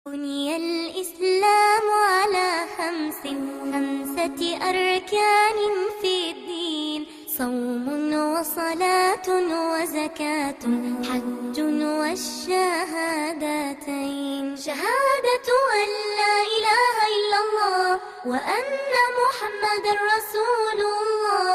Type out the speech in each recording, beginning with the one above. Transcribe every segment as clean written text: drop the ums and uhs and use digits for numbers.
بني الإسلام على خمسة أركان في الدين صوم وصلاة وزكاة حج والشهادتين شهادة أن لا إله إلا الله وأن محمد رسول الله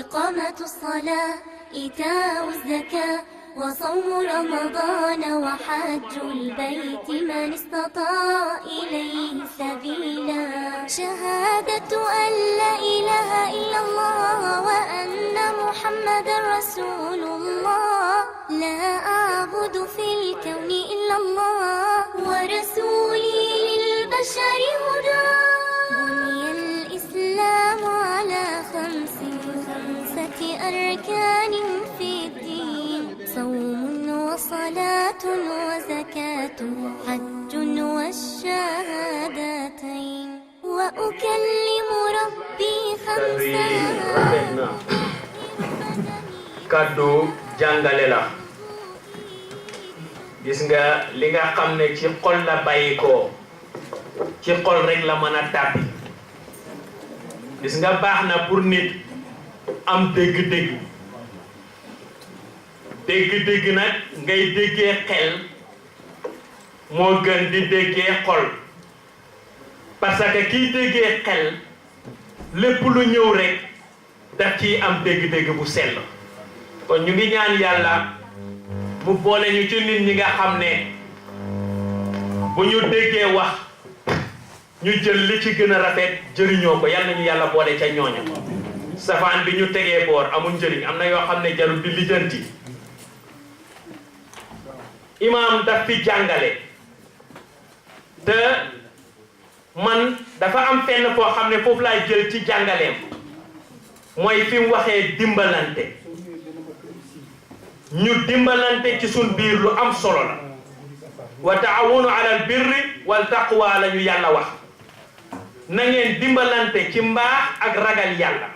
إقامة الصلاة إيتاء الزكاة وصوم رمضان وحج البيت من استطاع إليه سبيلا شهادة أن لا إله إلا الله وأن محمد رسول الله لا أعبد في الكون إلا الله ورسولي للبشر هدى بني الإسلام على خمسة أركان في الدين صوم وصلاة وزكاة حج والشهادتين وأكلم ربي خمسا kaddu jàngale la gis nga li nga xam ne ci xol la bàyyi ko ci xol rek la mën a tàbbi gis nga baax na pour nit am dégg-dégg dégg-dégg nag ngay déggee xel moo gën di déggee xol parce que kiy déggee xel lépp lu ñëw rek daf ciy am dégg-dégg bu sell kon ñu ngi ñaan yàlla mu boole ñu ci nit ñi nga xam ne bu ñu déggee wax ñu jël li ci gën a rafet jëriñoo ko yal nañu yàlla boole ca ñooña safaan bi ñu tegee boor amul njëriñ am na yoo xam ne jarul di lijjanti imaam daf fi jàngale te man dafa am fenn foo xam ne foofu laay jël ci jàngaleem mooy fi mu waxee dimbalante ñu dimbalante ci sun biir lu am solo la wa taawunu ala al birri wal taqwa la ñu yàlla wax na ngeen dimbalante ci mbaax ak ragal yàlla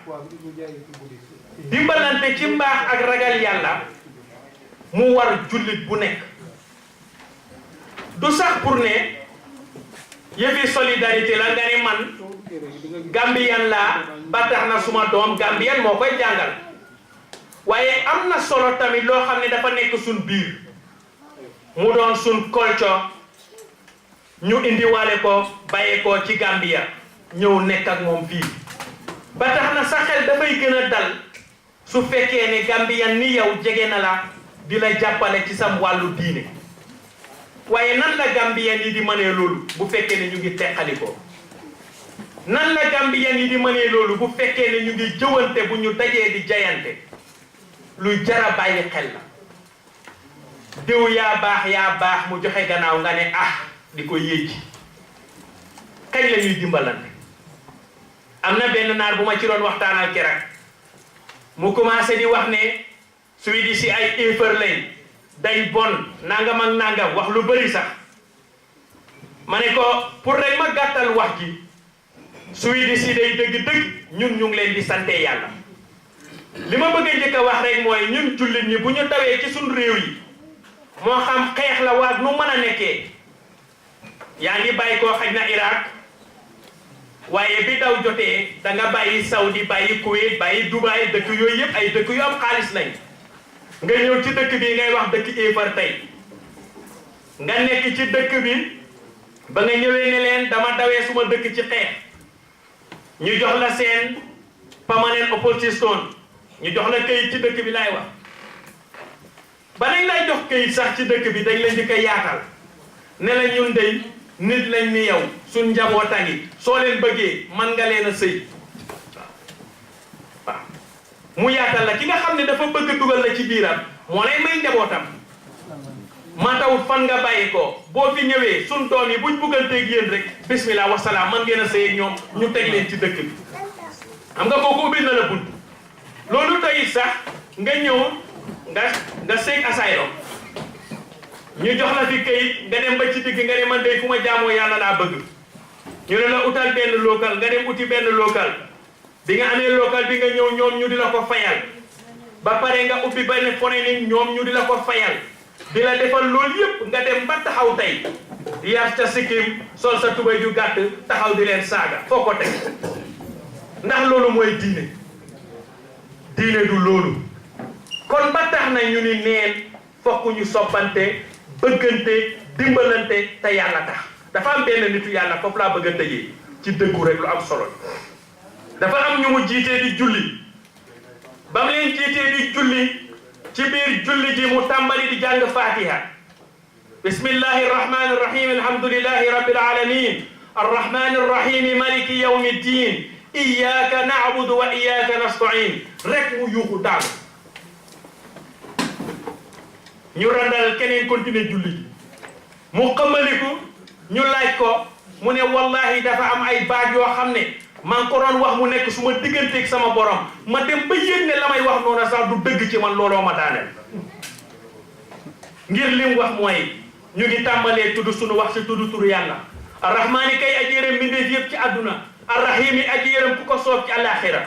dimbalante ci mbaax ak ragal yàlla mu war jullit bu nekk du sax pour ne yëfi solidarité la nga ni man Gambien laa ba tax na suma doom Gambien moo koy jàngal waaye am na solo tamit loo xam ne dafa nekk suñ biir mu doon suñ culture ñu indiwaale ko bàyyee ko ci Gambia ñëw nekk ak moom fii ba tax na sa xel dafay gën a dal su fekkee ne Gambien ni yow jege na la di la jàppale ci sam wàllu diine waaye nan la Gambien yi di mënee loolu bu fekkee ne ñu ngi teqalikoo nan la Gambien yi di mënee loolu bu fekkee ne ñu ngi jëwante bu ñu dajee di jayante luy jara bàyyi xel la diw yaa baax mu joxe gannaaw nga ne di ko yéegi kañ la ñuy dimbalante am na benn naar bu ma ci doon waxtaanal keroog mu commencé di wax ne suy di si ay éefar lañ day bon nangam ak nangam wax lu bëri sax ma ne ko pour rek ma gàttal wax ji suy di si day dëgg-dëgg ñun ñu ngi leen di sante yàlla li ma bëgg a njëkk a wax rek mooy ñun jullit ñi bu ñu dawee ci suñ réew yi moo xam xeex la waag nu mën a nekkee yaa ngi bàyyi koo xaj na Irak waaye bi daw jotee da nga bàyyi Saudi bàyyi Kuwait bàyyi Dubai dëkk yooyu yëpp ay dëkk yu am xaalis lañ nga ñëw ci dëkk bi ngay wax dëkk éefar tey nga nekk ci dëkk bi ba nga ñëwee ne leen dama dawee suma dëkk ci xeex ñu jox la seen permanent opposition ñu jox la këyit ci dëkk bi laay wax ba nañ lay jox këyit sax ci dëkk bi dañ la njëkk a yaatal ne la ñun dey nit lañ ni yow suñ njaboota ngi soo leen bëggee man nga leen a sëy waaw mu yaatal la ki nga xam ne dafa bëgg dugal la ci biiram moo lay may njabootam matawut fan nga bàyyi ko boo fi ñëwee suñ doom yi buñ bugganteeg yéen rek bismillah wasalaam man ngeen a sëy ak ñoom ñu teg leen ci dëkk bi xam nga kooku ubbil na la bunt loolu tey sax nga ñëw nga seeg asylum ñu jox la fi kayit nga dem ba ci digg nga ne man de fu ma jaamoo yàlla laa bëgg ñu ne la utal benn local nga dem uti benn local bi nga amee local bi nga ñëw ñoom ñu di la ko fayal ba pare nga ubbi benn foreign ñoom ñu di la ko fayal di la defal loolu yëpp nga dem ba taxaw tey yar ca sikkim sol sa tubay ju gàtt taxaw di leen saaga foo ko teg ndax loolu mooy diine diine du loolu kon ba tax na ñu ni neen fokk ñu soppante bëggante dimbalante te yàlla tax dafa am benn nitu yàlla foofu laa bëgg a tëjee ci dëggu rek lu am solo dafa am ñu mu jiitee di julli ba mu leen jiitee di julli ci biir julli ji mu tàmbali di jàng fatiha bismillahi irrahmani irrahim alhamdulillahi rabbil alamin arrahmani irrahim maliki yawmi ddin iyyaka na'budu wa iyyaka nasta'in rek mu yuuxu daanu ñu randal keneen continuer julli ji mu xamaliku ñu laaj ko mu ne wallahi dafa am ay baat yoo xam ne maa ngi ko doon wax mu nekk su ma digganteeg sama borom ma dem ba yëg ne la may wax noonu sax du dëgg ci man looloo ma daaneel ngir lim wax mooy ñu ngi tàmbalee tudd sunu wax si tudd turu yàlla arrahmaani kay aji yërëm mbindeef yëpp ci àdduna arrahimi aji yërëm ku ko soob ci àllaaxira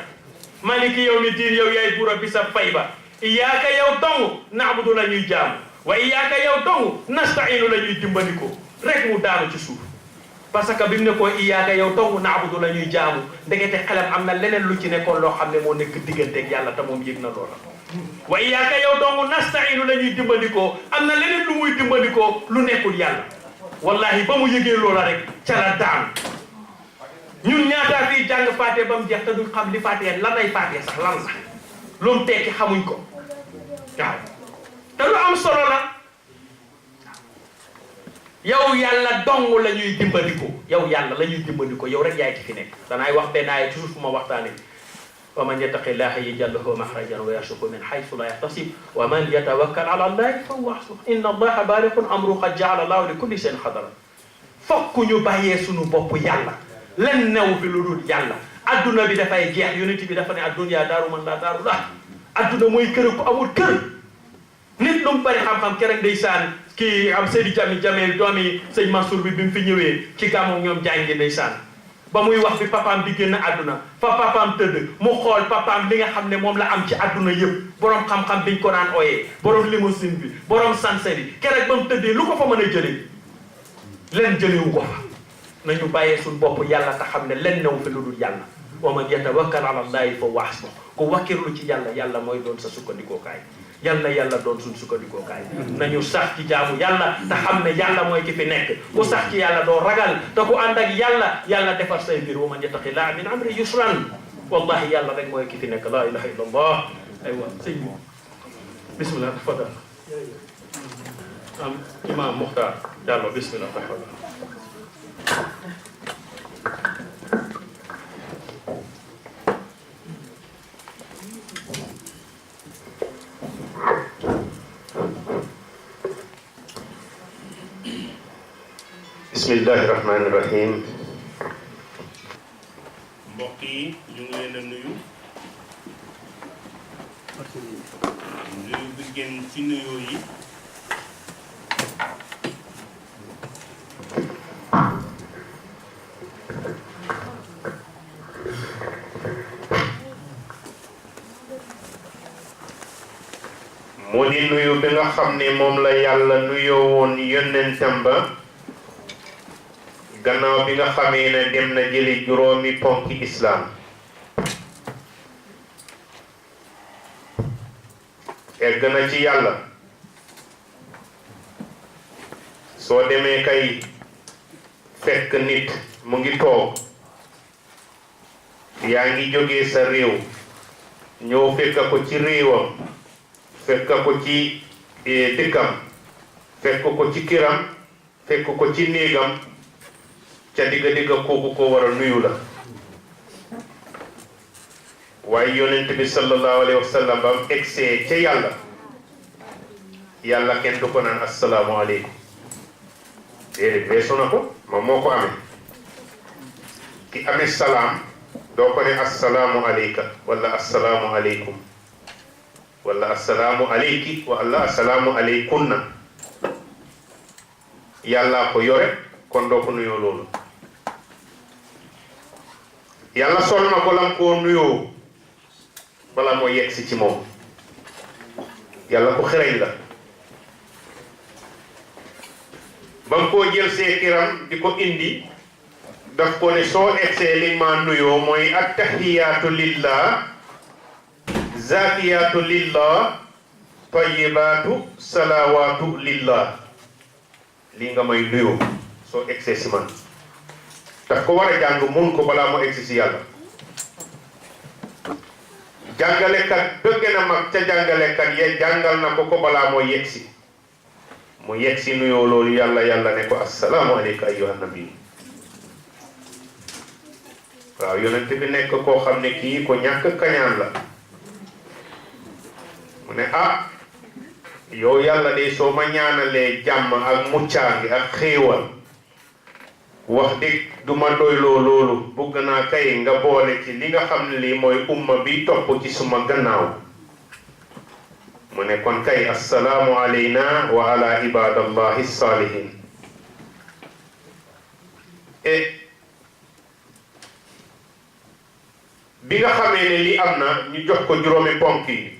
maliki yawmi diin yow yaay buura bi sa fay ba iyaaka yow dong naabudu la ñuy jaamu wa iyaaka yow dong nastainu la ñuy dimbandikoo rek mu daanu ci suuf parce que bi mu ne ko iyaaka yow dong naabudu la ñuy jaamu ndekete xelam am na leneen lu ci nekkoon loo xam ne moo nekk digganteeg yàlla te moom yëg na loola wa iyaaka yow dong nastainu la ñuy dimbandikoo am na leneen lu muy dimbandikoo lu nekkul yàlla wallahi ba mu yëgee loola rek ca la daanu ñun ñaataa fii jàng faatee ba mu jeex te duñ xam li faatee lan ay faatee sax lan la lu mu tekki xamuñ ko waaw te lu am solo la yow yàlla dong la ñuy dimbandikoo yow yàlla la ñuy dimbandikoo yow rek yaay ci fi nekk danaay wax benn aaya toujours fu ma waxtaane wa man yattaqillaha yaj'al lahu makhrajan wa yarzuqhu min haythu la yahtasib wa man yatawakkal ala allahi fa huwa hasbuh inna allaha balighun amruhu qad ja'ala allahu li kulli shay'in qadara fokk ñu bàyyee sunu bopp yàlla len new fi lu dul yàlla adduna bi dafay jeex yonent bi dafa ne addunya daaru man laa daaru la adduna mooy kër ku amul kër nit lu mu bari xam-xam kerek ndeysaan kii am Seydi Jamil doomi sëñ Mansour bi mu fi ñëwee ci gàmmu ñoom jàngi ndeysaan ba muy wax bi papaam di génn àdduna fa papaam tëdd mu xool papaam li nga xam ne moom la am ci àdduna yëpp borom xam-xam biñ ko naan ooyee borom limousine bi borom sanse bi kerek ba mu tëddee lu ko fa mën a jëlee len jëlewu ko fa nañu bàyyee suñ bopp yàlla te xam ne len new fi lu dul yàlla wa man yatawakkal ala allahi fa huwa hasbuh ku wakkirlu ci yàlla yàlla mooy doon sa sukkandikookaay yàlla yàlla doon suñ sukkandikookaay nañu sax ci jaamu yàlla te xam ne yàlla mooy ki fi nekk ku sax ci yàlla doo ragal te ku ànd ak yàlla yàlla defar say mbir wa man yattaqillaha min amri yusran wallahi yàlla rek mooy ki fi nekk la ilaha illa allah aywa sëñ bi bismillah tafadal am imam Muxtaar Diallo bismillah tafadal bismillahi rahmaani rahim mbokk yi ñu ngi leen a nuyu bi gën ci nuyoo yi mu di nuyu bi nga xam ne moom la yàlla nuyoo woon yonentam ba gannaaw bi nga xamee ne dem na jëli juróomi ponki islaam egg na ci yàlla soo demee kay fekk nit mu ngi toog yaa ngi jógee sa réew ñëw fekk ko ci réewam fekk ko ci dëkkam fekk ko ci këram fekk ko ci néegam ca digga kooku ko war a nuyu la waaye yonent bi sallallahu alayhi wa sallam ba mu egsee ca yàlla kenn du ko naan assalaamu aleykum déedéet weesu na ko moom moo ko amee ki amee salaam doo ko ne assalaamu aleyka wala assalaamu aleykum wala assalaamu aleyki wala assalaamu aleykunna yàllaa ko yore kon doo ko nuyoo loolu yàlla sol na ko lam koo nuyoo bala moo yegsi ci moom yàlla ko xereñ la ba nga koo jël see kiram di ko indi daf ko ne soo egsee li ma nuyoo mooy attahiyaatu lillah zakiyaatu lillah tayyibaatu salawaatu lillah lii nga may nuyoo soo egsee si man daf ko war a jàng mun ko balaa mu egsi si yàlla jàngalekat dëgg na mag ca jàngalekat ya jàngal na ko balaa moo yegsi mu yegsi nuyoo loolu yàlla ne ko assalaamu alayka ayyuhan nabi waaw yonent bi nekk koo xam ne kii ko ñàkk kañaan la mu ne yow yàlla de soo ma ñaanalee jàmm ak muccaangi ak xéewal wax dëgg du ma doyloo loolu bugg naa kay nga boole ci li nga xam ne lii mooy umma bi topp ci suma gannaaw mu ne kon kay assalaamu alayna wa ala ibadallahi salihin bi nga xamee ne li am na ñu jox ko juróomi ponk yi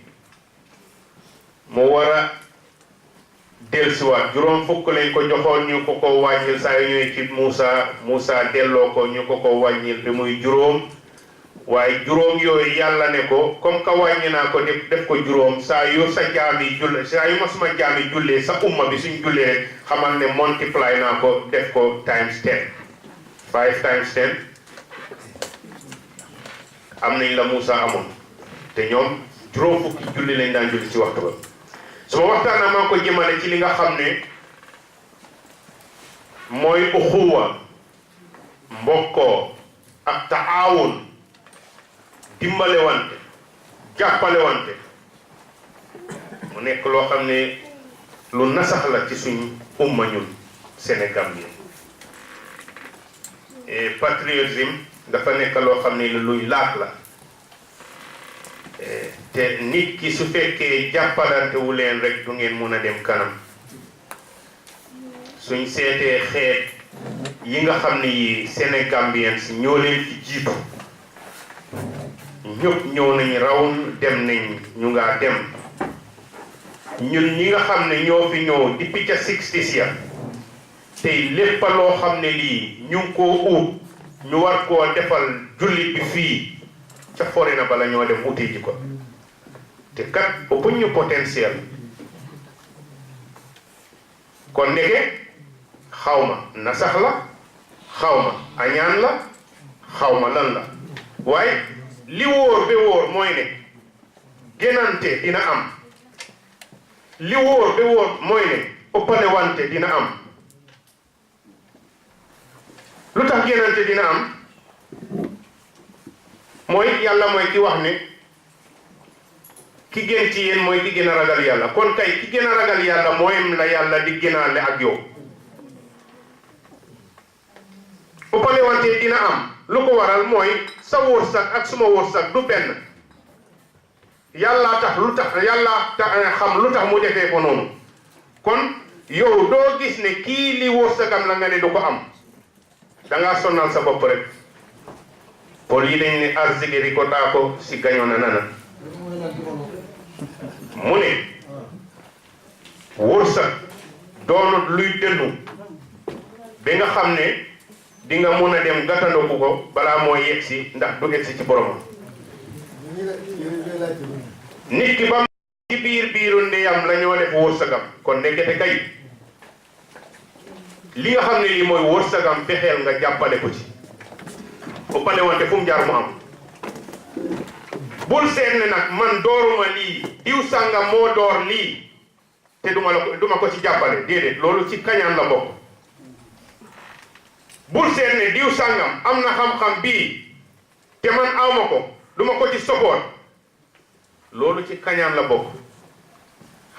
mu war a dellusiwaat juróom fukk lañ ko joxoon ñu ko wàññil saa yu ñëwee ci Moussa delloo ko ñu ko wàññil bi muy juróom waaye juróom yooyu yàlla ne ko comme que wàññi naa ko def ko juróom saa yu sa jaami julle saa yu ma suma jaami jullee sa umma bi suñ jullee rek xamal ne multiply naa ko def ko times 10 5 times 10 am nañ la Moussa amoon te ñoom juróom fukki julli lañ daan julli ci waxtu ba suma waxtaan na maa ko jëmale ci li nga xam ne mooy uxuwa mbokkoo ak taawun dimbale wante jàppale wante mu nekk loo xam ne lu nasax la ci suñ umma ñun Sénégal bi patriotisme dafa nekk loo xam ne luy laat la te nit ki su fekkee jàppalante wu leen rek du ngeen mun a dem kanam suñ seetee xeet yi nga xam ne yi Sénégambiens ñoo leen fi jiitu ñëpp ñëw nañ rawn dem nañ ñu ngaa dem ñun ñi nga xam ne ñoo fi ñëw depuis ca 60s ya tey lépp loo xam ne lii ñu ngi koo ut ñu war koo defal jullit bi fii ca fori na bala ñoo dem uti ji ko te kat ëpp ñu potentiel kon ndege xawma nasax la xawma añaan la xawma lan la waaye li wóor ba wóor mooy ne génante dina am li wóor ba wóor mooy ne ëppale wante dina am lu tax génante dina am mooy yàlla mooy ki wax ne ki gën ci yéen mooy ki gën a ragal yàlla kon kay ki gën a ragal yàlla mooy la yàlla di gënaale ak yow ëppale wante dina am lu ko waral mooy sa wërsëg ak suma wërsëg du benn yàlla tax lu tax yàlla xam lu tax mu defee ko noonu kon yow doo gis ne kii li wërsëgam la nga ne du ko am dangaa sonal sa bopp rek pol yi dañ ne arzigiri ko daa ko si gañoo na nana mu ne wërsëg doonut luy dëndu ba nga xam ne di nga mun a dem gàttandoku ko balaa moo yegsi ndax du egsi ci boromam nit ki ba ci biiru ndeyam la ñoo def wërsëgam kon nekkete kay li nga xam ne lii mooy wërsëgam fexeel nga jàppale ko ci ëppale wante fu mu jaar mu am bul seet ne nag man dooruma lii diw sàngam moo door lii te duma ko ci jàppale déedéet loolu ci kañaan la bokk bul seet ne diw sàngam am na xam-xam bii te man awma ko duma ko ci sokoot loolu ci kañaan la bokk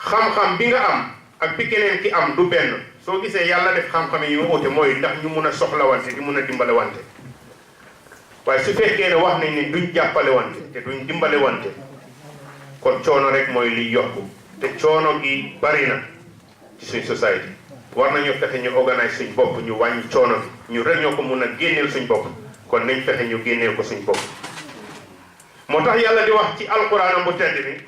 xam-xam bi nga am ak bi keneen ki am du benn soo gisee yàlla def xam-xam yi ñu ute mooy ndax ñu mun a soxla wante di mun a dimbale wante waaye su fekkee ne wax nañ ne duñ jàppale wante te duñ dimbale wante kon coono rek mooy liy yokku te coono gi bari na ci suñ société war nañu fexe ñu organise suñ bopp ñu wàññi coono bi ñu rek ñoo ko mun a génneel suñ bopp kon nañ fexe ñu génneel ko suñ bopp moo tax yàlla di wax ci alquraanam bu tedd bi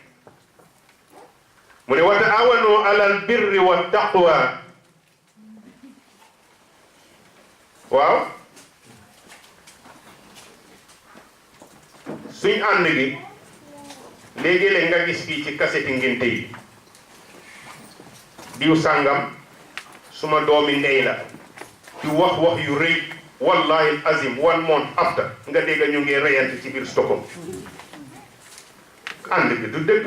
mu ne wa taawanu alal birri wa taqwa waaw suñ ànd gi léegi-léeg nga gis fii ci kaseti ngénte yi diw sàngam suma doomi ndey la di wax yu rëy wallahi azim 1 month after nga dégg ñu ngi reyante ci biir Stockholm ànd bi du dëgg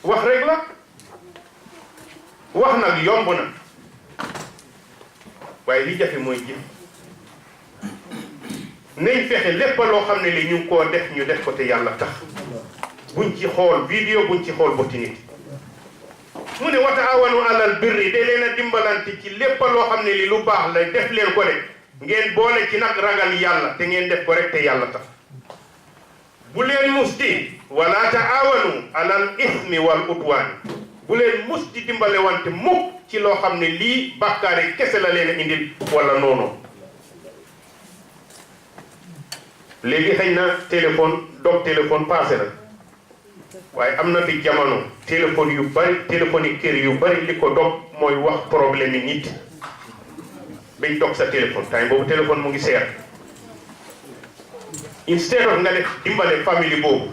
wax rek la wax nag yomb na waaye li jafe mooy jëf nañ fexe lépp loo xam ne li ñu ngi koo def ñu def ko te yàlla tax buñ ci xool vidéo buñ ci xool boti nit mu ne wa taawanu alal birri de leen a dimbalante ci lépp loo xam ne li lu baax la def leen ko rek ngeen boole ci nag ragal yàlla te ngeen def ko rek te yàlla tax bu leen musti wala taawanu alal ismi wal udwaan bu leen musti dimbale wante mukk ci loo xam ne lii bàkkaari kese la leen a indil wala noonu léegi xëy na téléphone passé na waaye am na fi jamono téléphone yu bari téléphone yi kër yu bari li ko dog mooy wax problème yi nit bañ dog sa téléphone time boobu téléphone mu ngi seer instead of nga def dimbale famille boobu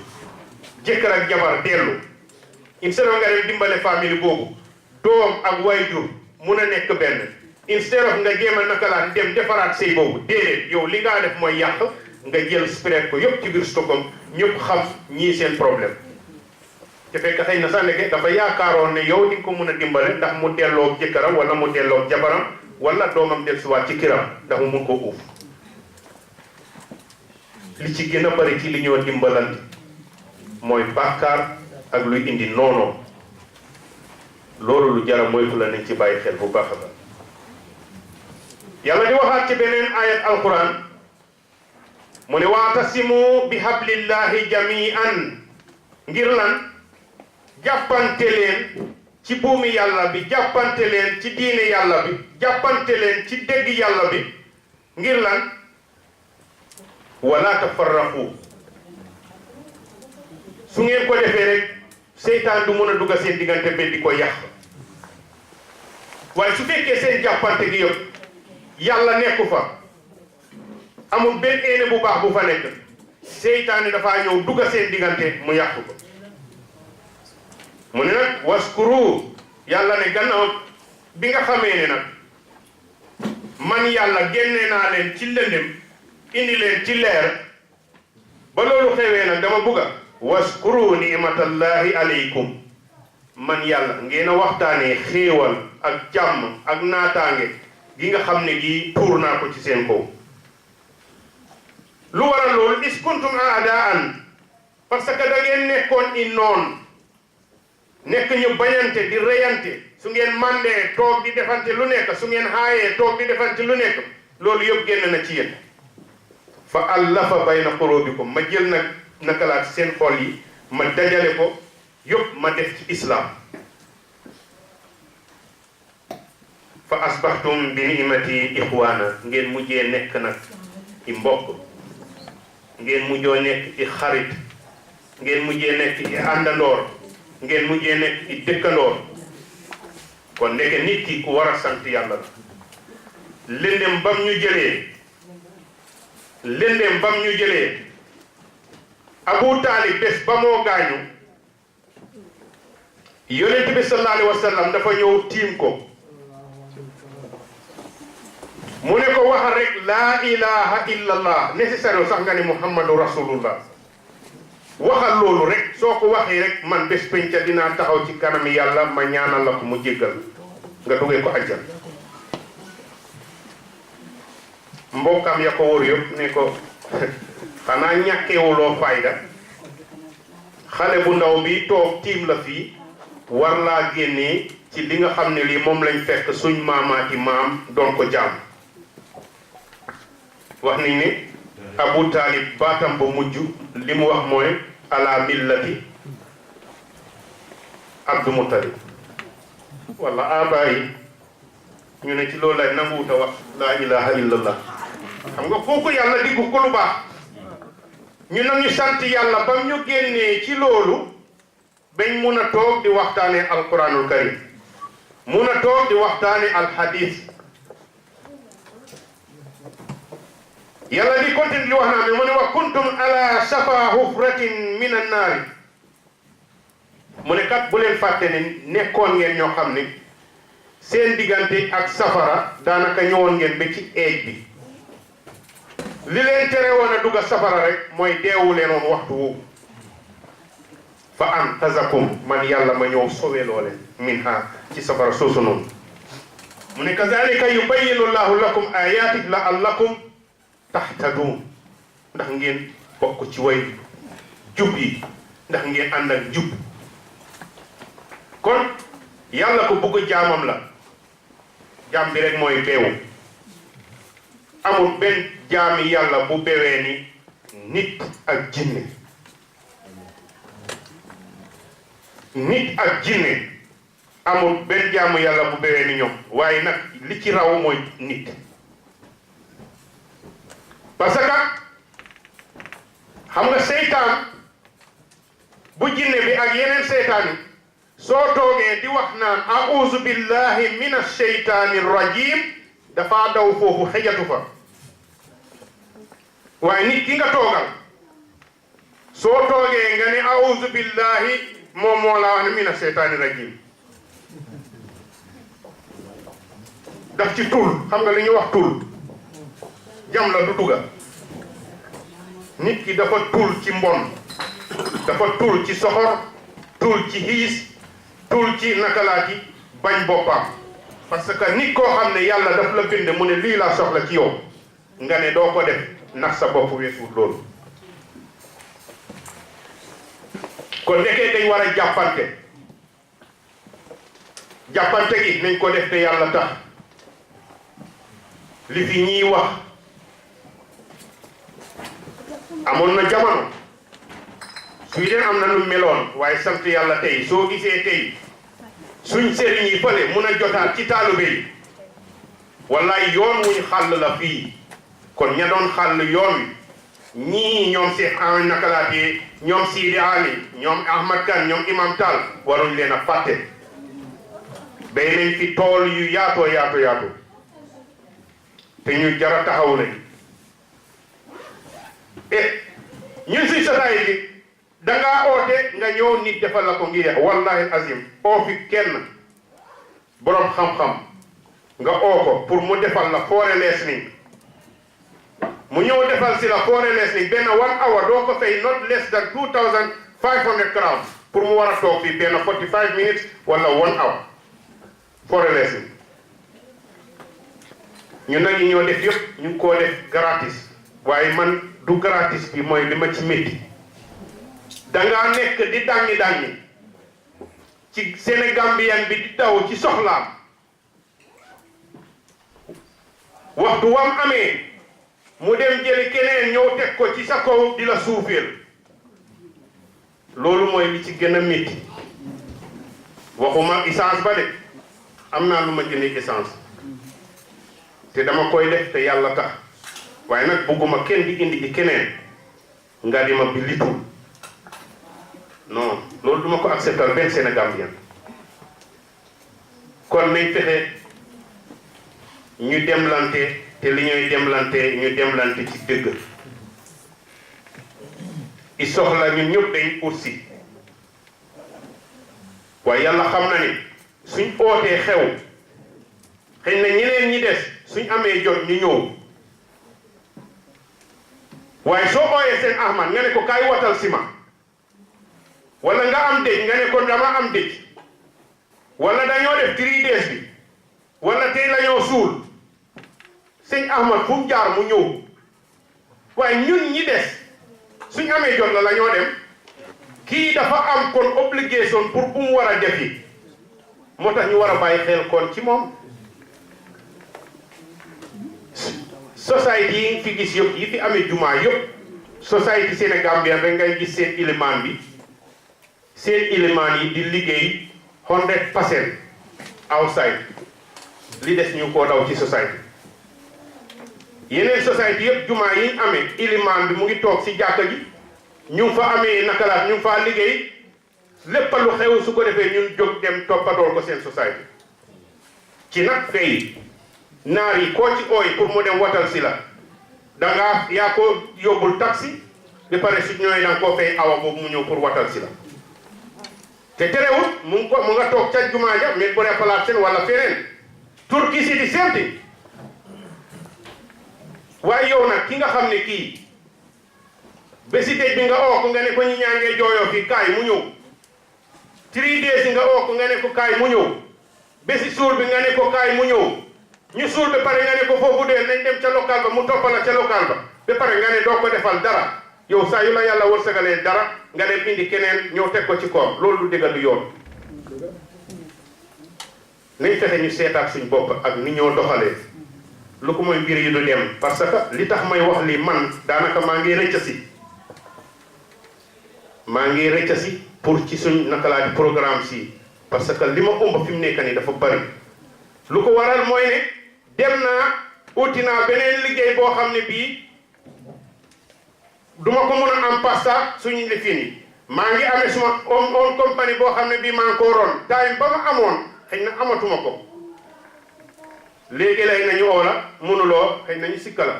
jëkkër ak jabar dellu instead of nga def dimbale famille boobu doom ak waajur mun a nekk benn instead of nga jéem a nakalaan dem defaraat sëy boobu déedéet yow li ngaa def mooy yàq nga jël spread ko yëpp ci biir Stockholm ñëpp xam ñii seen problème te fekk xëy na sax léegi dafa yaakaaroon ne yow di nga ko mun a dimbale ndax mu delloo jëkkëram wala mu delloo jabaram wala doomam dellusiwaat ci kiram ndax mu mun koo uuf li ci gën a bari ci li ñoo dimbalante mooy bàkkaar ak luy indi noonoo loolu lu jara moytu la nañ ci bàyyi xel bu baax a baax yàlla di waxaat ci beneen ayat alquran mu ne waatasimu bi hablillahi jami'an ngir lan jàppante leen ci buumi yàlla bi jàppante leen ci diine yàlla bi jàppante leen ci dégg yàlla bi ngir lan wala tafarraqu su ngeen ko defee rek seytaan du mën a dugg seen diggante ba di ko yàq waaye su fekkee seen jàppante gi yëpp yàlla nekku fa amul benn éene bu baax bu fa nekk seytaane dafaa ñëw dugg seen diggante mu yàq ko mu ne nag waskuru yàlla ne gannaaw bi nga xamee ne nag man yàlla génne naa leen ci lëndëm indi leen ci leer ba loolu xewee nag dama bugga waskuru ni'matallahi alaykum man yàlla ngeen a waxtaanee xéewal ak jàmm ak naataange gi nga xam ne gi tuur naa ko ci seen kaw lu waral loolu is kuntum aadaan parce que da ngeen nekkoon i noon nekk ñu bañante di reyante su ngeen mandee toog di defante lu nekk su ngeen haayee toog di defante lu nekk loolu yëpp génn na ci yéen fa allafa bayna qulubikum ma jël nag nakalaat seen xol yi ma dajale ko yëpp ma def ci islam fa asbahtum bi ni'mati ixwaana ngeen mujjee nekk nag i mbokk ngeen mujjoo nekk i xarit ngeen mujjee nekk i àndandoor ngeen mujjee nekk i dëkkandoor kon ndeke nit ki ku war a sant yàlla la lëndëm bam ñu jëlee Abu Taalib bés ba moo gaañu yonent bi sallallahu alayhi wa sallam dafa ñëw tiim ko mu ne ko waxal rek laa ilaha illallah nécessaire sax nga ni muhammadu rasulullah waxal loolu rek soo ko waxee rek man bés penca dinaa taxaw ci kanam yàlla ma ñaanal la ko mu jéggal nga duggee ko ajjal mbokkam ya ko wóor yëpp ne ko xanaa ñàkkeewuloo fayda xale bu ndaw bi toog tiim la fii war laa génnee ci li nga xam ne lii moom lañ fekk suñ maamaati maam doon ko jaam wax nañ ne Abu Taalib baatam ba mujj li mu wax mooy ala millati Abdul Muttalib wala abaayi ñu ne ci loolu lay nanguwuta wax laa ilaha illallah xam nga kooku yàlla diggu ko lu baax ñu nag ñu sant yàlla bam ñu génnee ci loolu bañ mun a toog di waxtaane alquranul karim mun a toog di waxtaane alhadis yàlla di continue di wax naa ne mu ne wa kuntum ala shafa hufratin min annaari mu ne kat bu leen fàtte ne nekkoon ngeen ñoo xam ne seen diggante ak safara daanaka ñëwoon ngeen ba ci eej bi li leen tere woon a dugg safara rek mooy deewu leen woon waxtu woowu fa anqazakum man yàlla ma ñëw soweeloo leen minha ci safara soosu noonu mu ne kazalika yubayyinu llahu lakum ayati la'allakum tahtadun ndax ngeen bokk ci way jub yi ndax ngeen ànd ak jub kon yàlla ko bëgg jaamam la jaam bi rek mooy beewu amul benn jaami yàlla bu bewee ni nit ak jinne nit ak jinne amul benn jaamu yàlla bu bewee ni ñoom waaye nag li ci raw mooy nit parce que xam nga seytaan bu jinne bi ak yeneen seytaan yi soo toogee di wax naan a'uuzu billahi min ash-shaytaani rajim dafa daw foofu xejatu fa waaye nit ki nga toogal soo toogee nga ne a'uuzu billahi moom moo laa wax ne min ash-shaytaani rajim daf ci tul xam nga li ñuy wax tul jam la du dugga nit ki dafa tul ci mbon dafa tul ci soxor tul ci xiis tul ci nakalaati bañ boppam parce que nit koo xam ne yàlla daf la bind mu ne lii laa soxla ci yow nga ne doo ko def ndax sa bopp weesuut loolu kon nekkee dañ war a jàppante gi nañ ko def te yàlla tax li fi ñiy wax amoon na jamono Sweden am na nu meloon waaye sant yàlla tey soo gisee tey suñ sëriñ yi fële mun a jotaat ci taalibe yi wallaay yoon wuñ xàll la fii kon ña doon xàll yoon wi ñii ñoom Cheikh Ahmed Nakalaati ñoom Sidi Ali ñoom Ahmad Kan ñoom Imam Tall waruñ leen a fàtte bay nañ fi tool yu yaatoo yaatu te ñu jara taxaw lañ ñun suñ société dangaa oote nga ñëw nit defal la ko ngir wallahi azim oo fi kenn borom xam-xam nga oo ko pour mu defal la foore listening mu ñëw defal si la foore listening benn 1 hour doo ko fay not less than 2,500 crowns pour mu war a toog fii benn 45 minutes wala 1 hour foore listening ñu nag yi ñoo def yëpp ñu ngi koo def gratis waaye man du gratis bi mooy li ma ci métti dangaa nekk di dangi ci Sénégambien bi di daw ci soxlaam waxtu wam amee mu dem jëli keneen ñëw teg ko ci sa kaw di la suufeel loolu mooy li ci gën a métti waxuma essence ba de am naa lu ma jëndee essence te dama koy def te yàlla tax waaye nag bugguma kenn di indi ci keneen nga di ma bi litul non loolu duma ko accepter benn Sénégambien kon nañ fexe ñu demlante te li ñuy demlante ñu demlante ci dëgg i soxla ñun ñëpp dañ ursi waaye yàlla xam na ni suñ ootee xew xëy na ñeneen ñi des suñ amee jot ñu ñëw waaye soo ooyee seen Ahmad nga ne ko kaay watal si ma wala nga am dëj nga ne ko dama am dëj wala dañoo def 3 days bi wala tey la ñoo suul sëñ Ahmad fu mu jaar mu ñëw waaye ñun ñi des suñ amee jot la ñoo dem kii dafa am kon obligation pour bu mu war a def yi moo tax ñu war a bàyyi xel kon ci moom société yi fi gis yëpp yi fi amee jumaa yëpp société sénégambien rek ngay gis seen ilimaan bi seen ilimaan yi di liggéey 100% outside li des ñu koo daw ci société yeneen société yëpp jumaa yi ñu amee ilimaan bi mu ngi toog si jàkka ji ñu fa amee nakalaat ñu fa liggéey lépp lu xew su ko defee ñun jóg dem toppatool ko seen société ci nag fay naar yi koo ci ooy pour mu dem watal si la dangaa yaa ko yóbbul taxi ba pare su ñëwee danga koo fay awa boobu mu ñëw pour watal si la te terewul mu nga toog ca jumaa ja mais bu ne palaat seen wala feneen turki si di seeti waaye yow nag ki nga xam ne kii bési dëj bi nga oo ko nga ne ko ñi ñaangee jooyoo fi kaay mu ñëw 3 days nga oo ko nga ne ko kaay mu ñëw bési suul bi nga ne ko kaay mu ñëw ñu suul ba pare nga ne ko foofu dee nañ dem ca local ba mu toppala ca local ba ba pare nga ne doo ko defal dara yow saa yu la yàlla wërsëgalee dara nga dem indi keneen ñëw teg ko ci koom loolu du dëgg du yoon nañ fexe ñu seetaat suñ bopp ak ni ñoo doxalee lu ko mooy mbir yi du dem parce que li tax may wax lii man daanaka maa ngi rëcc si pour ci suñ naka laa di programme si parce que li ma ëmb fi mu nekk nii dafa bari lu ko waral mooy ne dem naa uti naa beneen liggéey boo xam ne bii duma ko mën a am pasta suñu lifin yi maa ngi amee suma own compagnie boo xam ne bii maa ngi ko ron time ba ma amoon xëy na amatuma ko léegi lay nañu oola mënuloo xëy nañu sikka la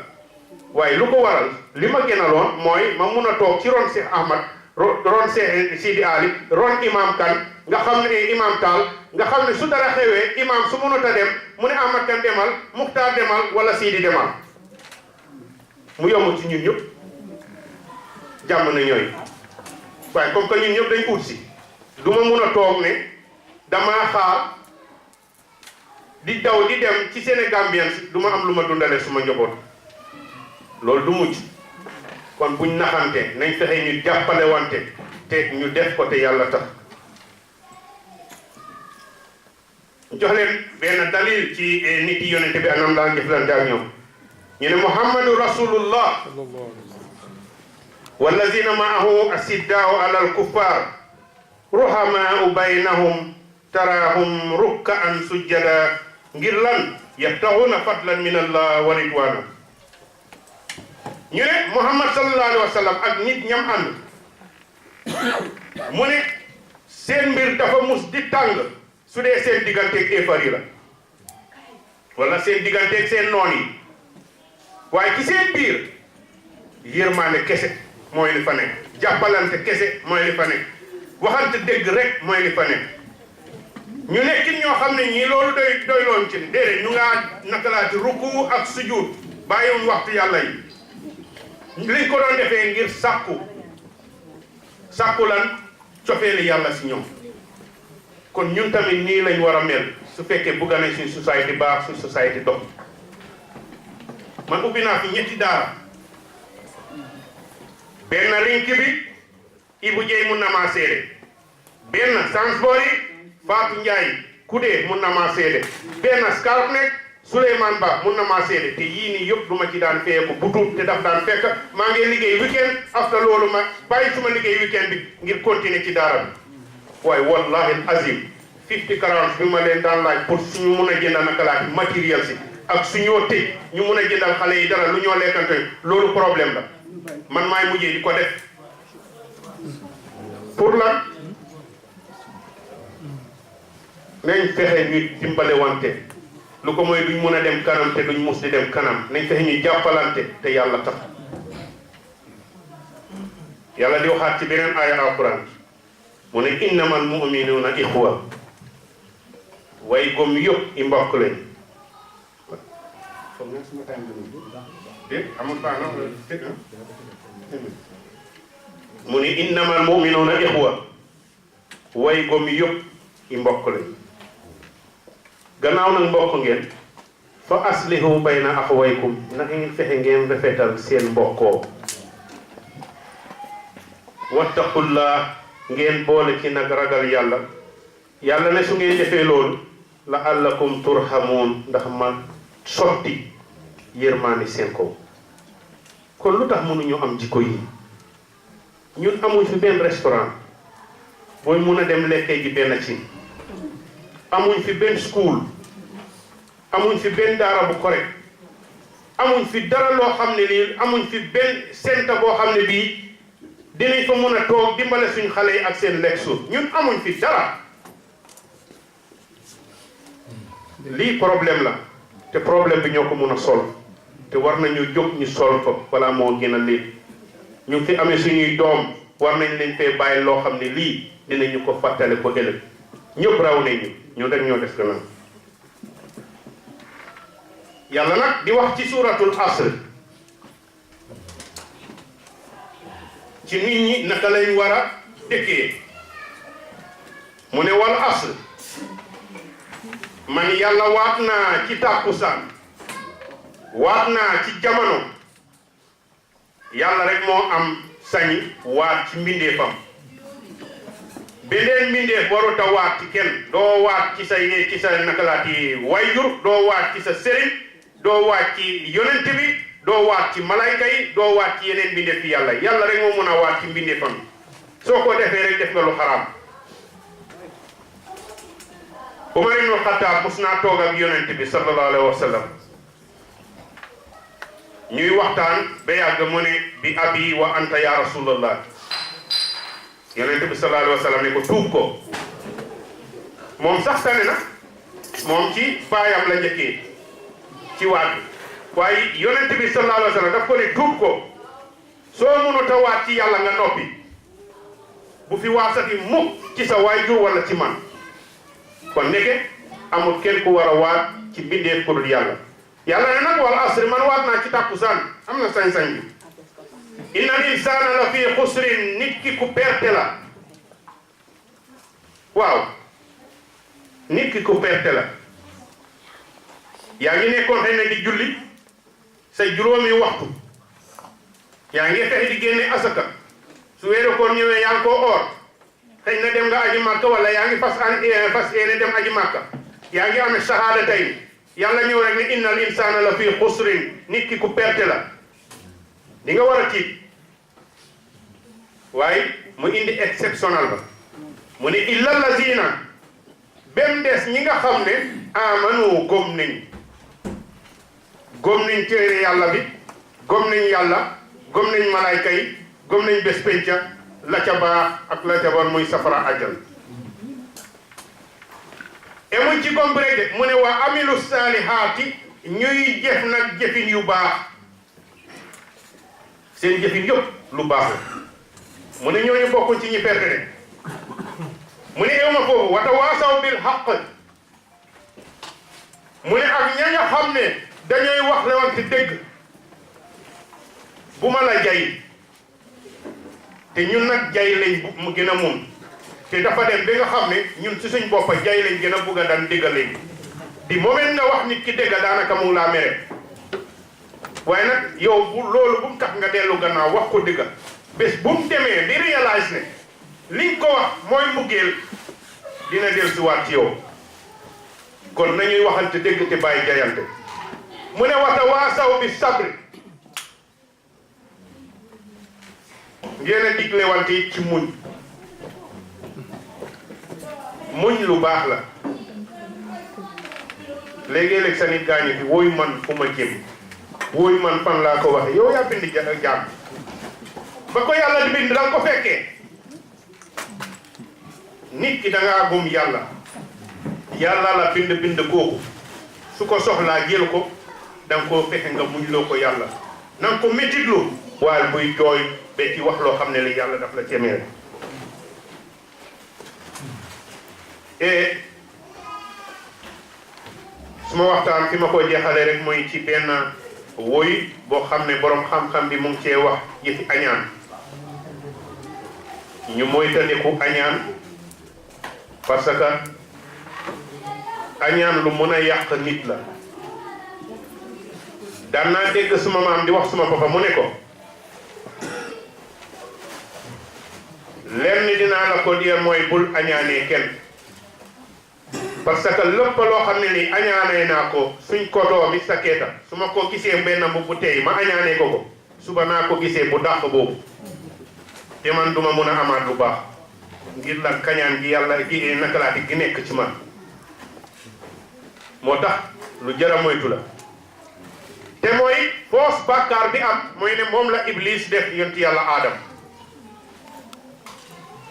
waaye lu ko waral li ma gënaloon mooy ma mun a toog ci ron Cheikh Ahmad ron Cheikh Sidi Ali ron imam kan nga xam ne imam Taal nga xam ne su dara xewee imam su mënut a dem mu ne Ahmad kan demal Muxtaar demal wala Sidi demal mu yomb ci ñun ñëpp jàmm na ñooy waaye comme que ñun ñëpp dañ ut si du ma mun a toog ne damaa xaar di daw di dem ci Sénégambien si du ma am lu ma dundale suma njaboot loolu du mujj kon buñ naxante nañ fexe ñu jàppale wante te ñu def ko te yàlla tax jox leen benn dalil ci nit yi yonente bi anam daan jëflante ak ñoom ñu ne Muhammadu rasulullah wallazina maahu asiddaau ala alkuffar ruhamaau baynahum tarahum rukkaan sujjada ngir lan yabtaxuuna fadlan min allah wa ridwana ñu ne Muhammad sallallahu alayhi wa sallam ak nit ñam ànd mu ne seen mbir dafa mus di tàng su dee seen digganteeg éefar yi la wala seen digganteeg seen noon yi waaye ci seen biir yërmaane kese mooy li fa nekk jàppalante kese mooy li fa nekk waxante dëgg rek mooy li fa nekk ñu nekkin ñoo xam ne ñii loolu doy loon ci déedéet ñu ngaa naka laa ci ruku ak sujud bàyyiwuñ waxtu yàlla yi liñ ko doon defee ngir sàkku lan cofeeli yàlla si ñoom kon ñun tamit nii lañ war a mel su fekkee bugg nañ suñ société baax suñ société dox man ubbi naa fi 3 daara benn rinki bi Ibu Jeey mun na maa seede benn Sansbury Fatou Ndiaye Kudee mun na maa seede benn Skarpnel Souleymane Ba mun na maa seede te yii nii yëpp du ma ci daan feye ko butuut te daf daan fekk maa ngi liggéey weekend after loolu ma bàyyi suma liggéey weekend bi ngir continuer ci daara bi waaye wallahi azim 50 crowns bi ma leen daan laaj pour suñu mun a jëndal naka laaj matériel si ak suñoo tëj ñu mun a jëndal xale yi dara lu ñoo lekkante loolu problème la man maay mujjee di ko def pour lan nañ fexe ñu dimbale wante lu ko mooy duñ mun a dem kanam te duñ mus di dem kanam nañ fexe ñu jàppalante te yàlla tax yàlla di waxaat ci beneen aaya alquran mu ne innamal mu'minuuna ixwa way gom yëpp i mbokk lañ mu ne innamal mu'minuuna ixwa way gom yëpp i mbokk lañ gannaaw nag mbokk ngeen fa aslihu bayna axawaykum na ngeen fexe ngeen rafetal seen mbokkoo wattaqullah ngeen boole ci nag ragal yàlla yàlla ne su ngeen defee loolu la allakum turhamuun ndax ma sotti yërmaani seen kaw kon lu tax mënuñu am jikko yi ñun amuñ fi benn restaurant booy mun a dem lekkee ji benn ci amuñ fi benn school amuñ fi benn daara bu correct amuñ fi dara loo xam ne lii amuñ fi benn centre boo xam ne bii dinañ fa mun a toog dimbale suñ xale yi ak seen lekk suuf ñun amuñ fi dara lii problème la te problème bi ñoo ko mun a sol te war nañu jóg ñu sol ko wala moo gën a leen ñu fi amee suñuy doom war nañ leen fee bàyyi loo xam ne lii dinañu ko fàttale ko ëllëg ñëpp raw nañu ñu rek ñoo des gannaaw yàlla nag di wax ci suuratul asr ci nit ñi naka lañ war a dëkkee mu ne wal asr man yàlla waat naa ci tàkkusaan waat naa ci jamono yàlla rek moo am sañ waat ci mbindeefam beneen mbindeef warut a waat ci kenn doo waat ci sa nakalaati wayjur doo waat ci sa sëriñ doo waat ci yonent bi doo waat ci malayka yi doo waat ci yeneen mbindeef yi yàlla rek moo mën a waat ci mbindeefam soo ko defee rek def nga lu xaraam Umar ibn Khattab mus naa toog ak yonent bi sallallahu alayhi wa sallam ñuy waxtaan ba yàgg mu ne bi abi wa anta ya rasulallah yonent bi sallallahu alayhi wa sallam ne ko tuub ko moom sax tane na moom ci baayam la njëkkee ci waat bi waaye yonent bi sallallahu alayhi wa sallam daf ko ne tuub ko soo mënut a waat ci yàlla nga noppi bu fi waasati mukk ci sa waajur wala ci man kon ndeke amul kenn ku war a waat ci bindeef ku dul yàlla yàlla ne nag wal asri man waat naa ci tàkkusaan am na sañ-sañ bi innal insaana la fii xusrin nit ki ku perte la waaw nit ki ku perte la yaa ngi nekkoon xëy na di julli say juróomi waxtu yaa ngi fexe di génne asaka su weeru koor ñëwee yaa ngi koo oor xëy na dem nga aji màkka wala yaa ngi fas yéene dem aji màkka yaa ngi amee sahaada tey yàlla ñëw rek ne innal insaana la fii xusrin nit ki ku perte la di nga war a tiit waaye mu indi exceptionnel ba mu ne illa lazina bem des ñi nga xam ne amanu gëm nañ téere yàlla bi gëm nañ yàlla gëm nañ malayka yi gëm nañ bés penca la ca baax ak la ca bon muy safara ajal e muñ ci gom rek de mu ne waa amilu saalihaati ñuy jëf nag jëfin yu baax seen jëfin yëpp lu baax la mu ne ñooñu bokkuñ ci ñi perte de mu ne ew ma foofu wata waasaw bil xaq mu ne ak ña nga xam ne dañuy wax le wante dëgg bu ma la jay te ñun nag jay lañ mu gën a mun te dafa dem ba nga xam ne ñun ci suñ boppa jay lañ gën a bugg a daan dégga léegi di moment nga wax nit ki dégga daanaka mu ngi laa mere waaye nag yow bu loolu bu mu tax nga dellu gannaaw wax ko dégga bés bu mu demee di réalise ne liñ ko wax mooy mbugeel dina del si waat ci yow kon nañuy waxante dégg te bàyyi jayante mu ne wata waasaw bi sabri ngeen a digle wante ci muñ lu baax la léegi-léeg sa nit gaañu fi wooyu man fu ma jëm wooyu man fan laa ko waxe yow yaa bindi jaam ba ko yàlla di bind danga ko fekkee nit ki dangaa gëm yàlla la bind kooku su ko soxlaa jël ko danga koo fexe nga muñ loo ko yàlla nanga ko métitlu waaye buy jooy ba ci wax loo xam ne li yàlla daf la cemee et suma waxtaan fi ma koy jeexalee rek mooy ci benn woy boo xam ne boroom xam-xam bi mu ngi cee wax yëfi añaan ñu moytandiku añaan parce que añaan lu mën a yàq nit la daan naa dégg suma maam di wax suma papa mu ne ko lenn dinaa la ko dire mooy bul añaanee kenn parce que lépp loo xam ne ni añaanee naa ko suñ ko doomi sa keeta su ma ko gisee benn bu tey ma añaanee ko suba naa ko gisee bu dàq boobu te man duma mun a amaat lu baax ngir la kañaan gi yàlla gi nakalaati gi nekk ci man moo tax lu jara moytu la te mooy foos bàkkaar bi am mooy ne moom la Iblis def yonti yàlla Aadam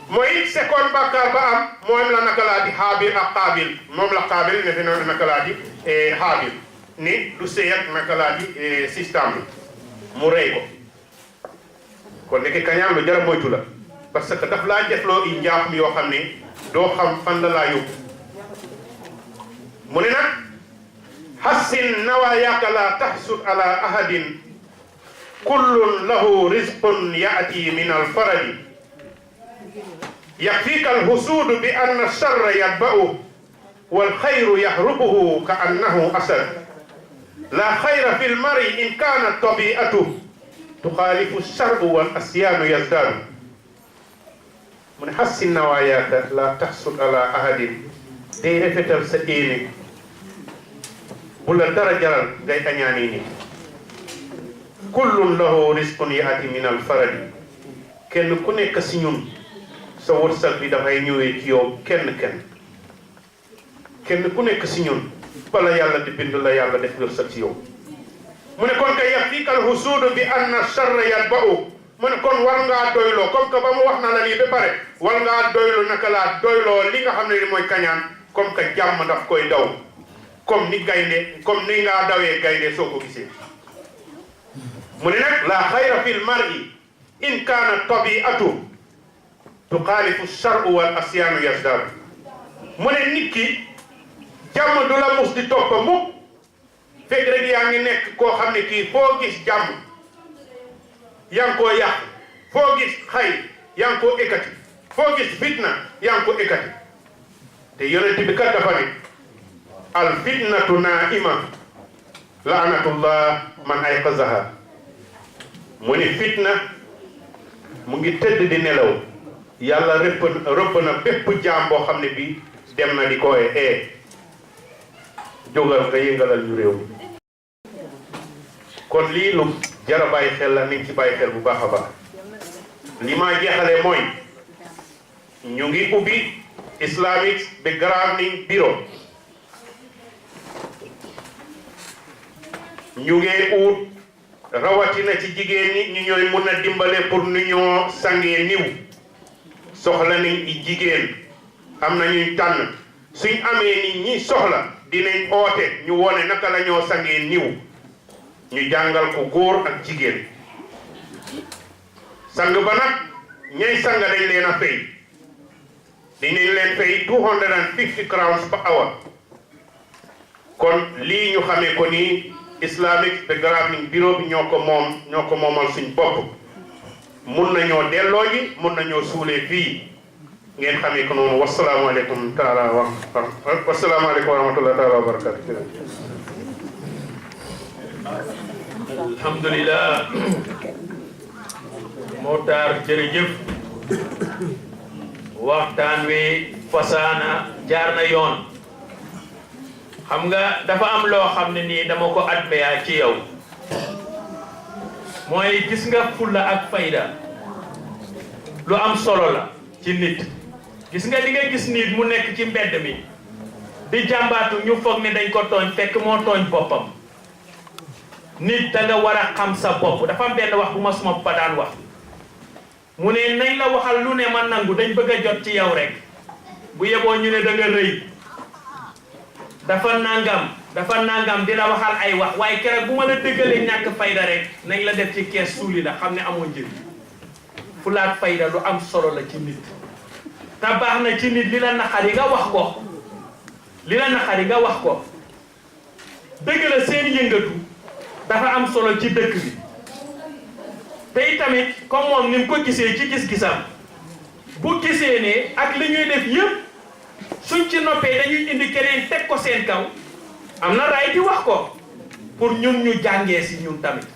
mooy sekoon bàkkaar ba am moom la nakalaati Haabil ak Qaabil moom la Qaabil ne fi noonu nakalaati Haabil ni du sëy ak naka laa di système bi mu rey ko kon nekk kañaan lu jar a moytu la parce que daf laa defloo i njaaxum yoo xam ne doo xam fan la laa yóbbu mu ne nag hassin nawaayaka la tahsud ala ahadin kullun lahu rizqun yaati min alfaradi yakfika alhusudu bi anna sharra yatba'u والخير يهربه كأنه أسد لا خير في المرء إن كانت طبيعته تخالف الشرع والأسيان يزداد من حسن نواياك لا تحصل على أحد دي رفتل سئيني بلا درجة غير أنيانيني كل له رزق يأتي من الفرد كن كوني كسيون سوور سلبي دفعي نيوي كيو كن kenn ku nekk si ñun bala yàlla di bind la yàlla def lu sa ci yow mu ne kon kay yakfika alhusuudu bi anna sharra yatba'u mu ne kon war ngaa doyloo comme que ba mu wax na la lii ba pare war ngaa doyloo naka laa doyloo li nga xam ne ni mooy kañaan comme que jàmm daf koy daw comme ni gaynde comme ni ngaa dawee gaynde soo ko gisee mu ne nag la xayra fil mar'i in kaana tabi'atu tuxaalifu shar'u wal asyaanu yazdaadu mu ne nit ki jàmm du la mus di topp mukk fekk rek yaa ngi nekk koo xam ne kii foo gis jàmm yaa ngi koo yàq foo gis xay yaa ngi koo ekkati foo gis fitna yaa ngi ko ekkati te yonent bi kat dafa ne al fitnatu naa'ima laanatullah man ayqazaha mu ne fitna mu ngi tëdd di nelaw yàlla rëbb na bépp jaam boo xam ne bi dem na di ko jógal nga yëngalal ñu réew mi kon lii lu jar a bàyyi xel la ni ci bàyyi xel bu baax a baax li ma jeexale mooy ñu ngi ubbi Islamic Backgrounding Bureau ñu ngi ut rawatina ci jigéen ñi ñu ñooy mun a dimbale pour nu ñoo sangee niw soxla nañ i jigéen am na ñuy tànn suñ amee nit ñi soxla dinañ oote ñu wone naka la ñoo sangee niw ñu jàngal ko góor ak jigéen sang ba nag ñay sang dañ leen a fay dinañ leen fay 250 crowns per hour kon lii ñu xamee ko nii Islamic Backgrounding Bureau bi ñoo ko moomal suñ bopp mun nañoo delloo ji mun nañoo suulee fii ngeen xamee ko noonu wasalaamaaleykum taala wasalaamaaleykum wa rahmatullahi taala wa barakatu alhamdulillah Mokhtar jërëjëf waxtaan wi fasaana jaar na yoon xam nga dafa am loo xam ne nii dama ko admire ci yow mooy gis nga fulla ak fayda lu am solo la ci nit gis nga li nga gis nit mu nekk ci mbedd mi di jàmbaatu ñu foog ne dañ ko tooñ fekk moo tooñ boppam nit da nga war a xam sa bopp dafa am benn wax bu ma suma ba daan wax mu ne nañ la waxal lu ne ma nangu dañ bëgg a jot ci yow rek bu yeboo ñu ne da nga rëy dafa nangam di la waxal ay wax waaye keroog bu ma la dëggalee ñàkk fayda rek nañ la def ci kees suuli la xam ne amoo njëriñ fulaak fayda lu am solo la ci nit te baax na ci nit li la naqari nga wax ko dëgg la seen yëngatu dafa am solo ci dëkk bi te tamit comme moom ni mu ko gisee ci gis-gisam bu gisee ne ak li ñuy def yëpp suñ ci noppee dañuy indi keneen teg ko seen kaw am na raay di wax ko pour ñun ñu jàngee si ñun tamit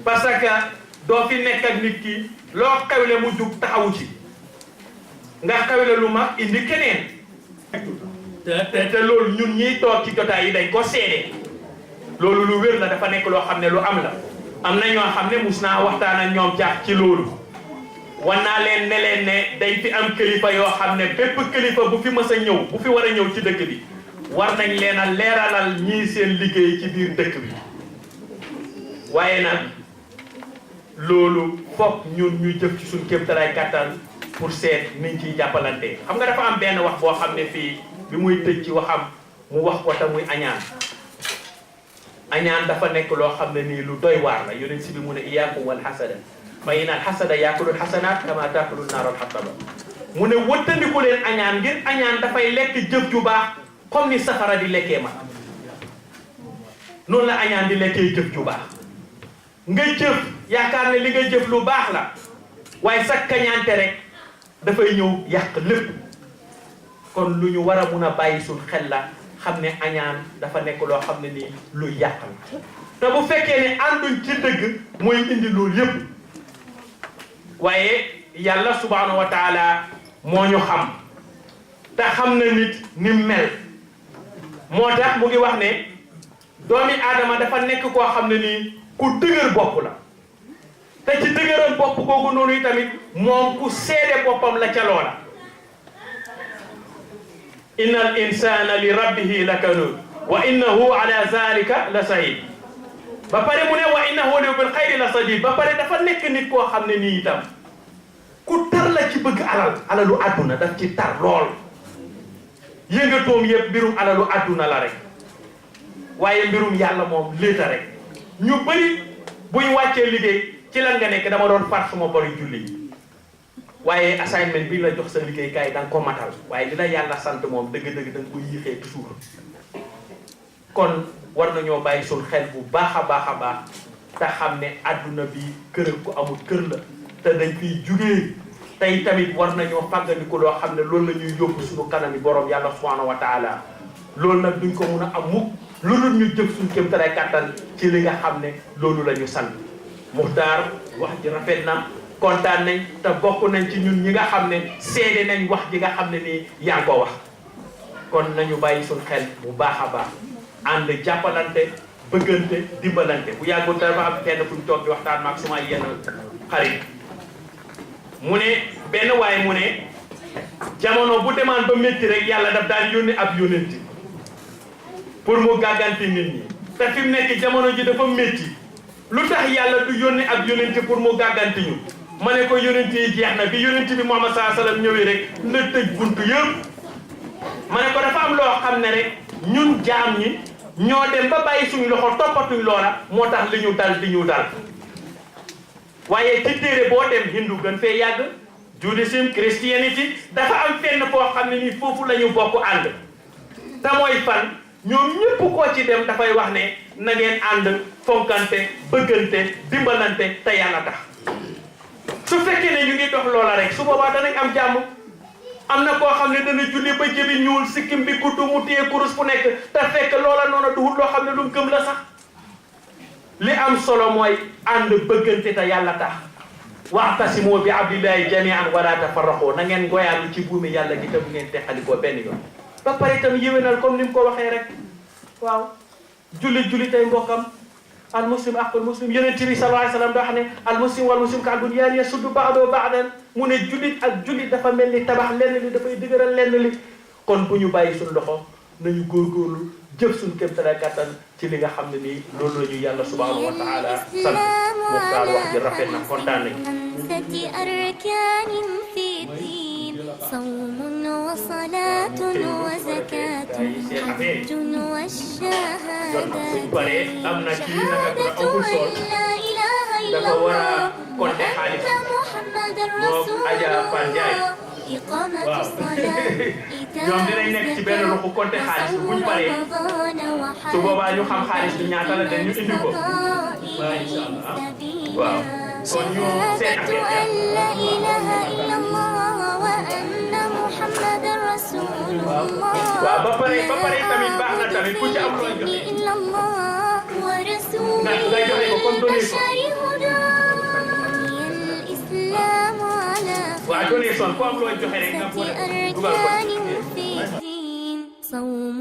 parce que doo fi nekk ak nit ki loo xewle mu jug taxawu ci nga xewle lu mag indi keneen te loolu ñun ñiy toog ci jotaay yi dañ ko seede loolu lu wér la dafa nekk loo xam ne lu am la am na ñoo xam ne mus naa waxtaan ak ñoom jaax ci loolu wan naa leen ne leen ne dañ fi am kilifa yoo xam ne bépp kilifa bu fi mës a ñëw bu fi war a ñëw ci dëkk bi war nañ leen a leeralal ñii seen liggéey ci biir dëkk bi waaye nag loolu foog ñun ñu jëf ci suñ kéemtalaay kàttan pour seet niñ ciy jàppalante xam nga dafa am benn wax boo xam ne fii bi muy tëj ci waxam mu wax ko te muy añaan añaan dafa nekk loo xam ne nii lu doy waar la yonent bi mu ne iyaakum wal xasada fa inna al xasada yaakulul xasanaat kama taakulul naaral xataba mu ne wëttandiku leen añaan ngir añaan dafay lekk jëf ju baax comme ni safara di lekkee ma noonu la añaan di lekkee jëf ju baax nga jëf yaakaar ne li nga jëf lu baax la waaye sa kañaante rek dafay ñëw yàq lépp kon lu ñu war a mun a bàyyi suñ xel la xam ne añaan dafa nekk loo xam ne nii lu yàq la te bu fekkee ne ànduñ ci dëgg mooy indi loolu yépp waaye yàlla subhanahu wa taala moo ñu xam te xam na nit ni mel moo tax mu ngi wax ne doomi aadama dafa nekk koo xam ne nii ku dëgër bopp la te ci dëgëral bopp googu noonu yi tamit moom ku seede boppam la ca loola inna al insana li rabbihi lakanud wa innahu ala zalika la sahid ba pare mu ne wa innahu li bil xayri la sadid ba pare dafa nekk nit koo xam ne nii itam ku tar la ci bëgg alalu àdduna daf ci tar lool yëngatoom yëpp mbirum alalu àdduna la rek waaye mbirum yàlla moom léeta rek ñu bëri buñ wàccee liggéey ci lan nga nekk dama doon far suma bori julli yi waaye assignment bi la jox sa liggéeykaay da nga ko matal waaye li la yàlla sant moom dëgg-dëgg da nga ko yéexee toujours kon war nañoo bàyyi suñ xel bu baax a baax te xam ne àdduna bi kër ku amul kër la te dañ fiy jugee tey tamit war nañoo fàggandiku loo xam ne loolu la ñuy yóbbu suñu kanami borom yàlla subhanahu wa taala loolu nag duñ ko mun a am mukk lu dul ñu jëf suñ kéem tolluwaay kàttan ci li nga xam ne loolu la ñu sant Muxtaar wax ji rafet na kontaan nañ te bokk nañ ci ñun ñi nga xam ne seede nañ wax ji nga xam ne nii yaa ngi ko wax kon nañu bàyyi suñ xel bu baax a baax ànd jàppalante bëggante dimbalante bu yàggul dafa am kenn fu ñu toog di waxtaan maag suma yenn xarit mu ne benn waaye mu ne jamono bu demaan ba métti rek yàlla daf daan yónni ab yónenti pour mu gàgganti nit ñi te fi mu nekk jamono ji dafa métti lu tax yàlla du yónni ab yónenti pour mu gàgganti ñu ma ne ko yónenti yi jeex na bi yónenti bi Muhammad sallallahu alayhi wasallam ñëwee rek la tëj buntu yëpp ma ne ko dafa am loo xam ne rek ñun jaam ñi ñoo dem ba bàyyi suñu loxo toppatuñ loola moo tax li ñu dal di ñu dal waaye ci téere boo dem hindu gën fee yàgg judaisme christianity dafa am fenn foo xam ne nii foofu la ñu bokk ànd te mooy fan ñoom ñëpp koo ci dem dafay wax ne na ngeen ànd fonkante bëggante dimbalante te yàlla tax su fekkee ne ñu ngi dox loola rek su boobaa danañ am jàmm am na koo xam ne dana julli ba jëbi ñuul sikkim bi kuddu mu téye kurus fu nekk te fekk loola noonu duhut loo xam ne lu mu gëm la sax li am solo mooy ànd bëggante te yàlla tax wa'tasimu bi abdillahi jami'an wala tafarraqu na ngeen ngoyaalu ci buumi yàlla gi te bu ngeen teqalikoo benn yoon ba pare itam yéwénal comme ni mu ko waxee rek waaw julli tey mbokkam al muslim aqul muslim yonent bi sallallahu alayhi wasallam daa xam ne al muslim wal muslim kal bunyan yasuddu ba'duhu ba'dan mu ne jullit ak jullit dafa mel ni tabax lenn li dafay dëgëral lenn li kon bu ñu bàyyi suñu loxo nañu góorgóorlu jëf suñu kéemtalaay kàttan ci li nga xam ne nii loolu la ñu yàlla subhanahu wa taala sant Muxtaar wax ji rafet na kontaan nañ صوم وصلاة وزكاة حج والشهادة شهادة أن لا إله إلا الله وأن محمد رسول الله إقامة الصلاة إيتاء الزكاة وصوم رمضان وحج البيت من استطاع إليه سبيلا شهادة أن لا إله إلا الله وأن محمد رسول الله إلا الله ورسوله البشر هدى الإسلام على خمسة أركان في الدين صوم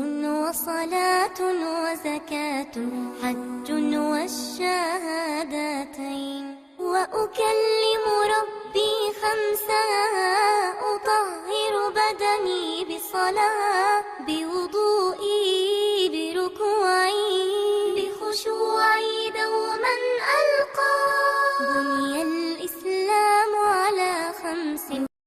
وصلاة وزكاة حج والشهادتين وأكلم ربي خمسا أطهر بدني بصلاة بوضوئي بركوعي بخشوعي دوما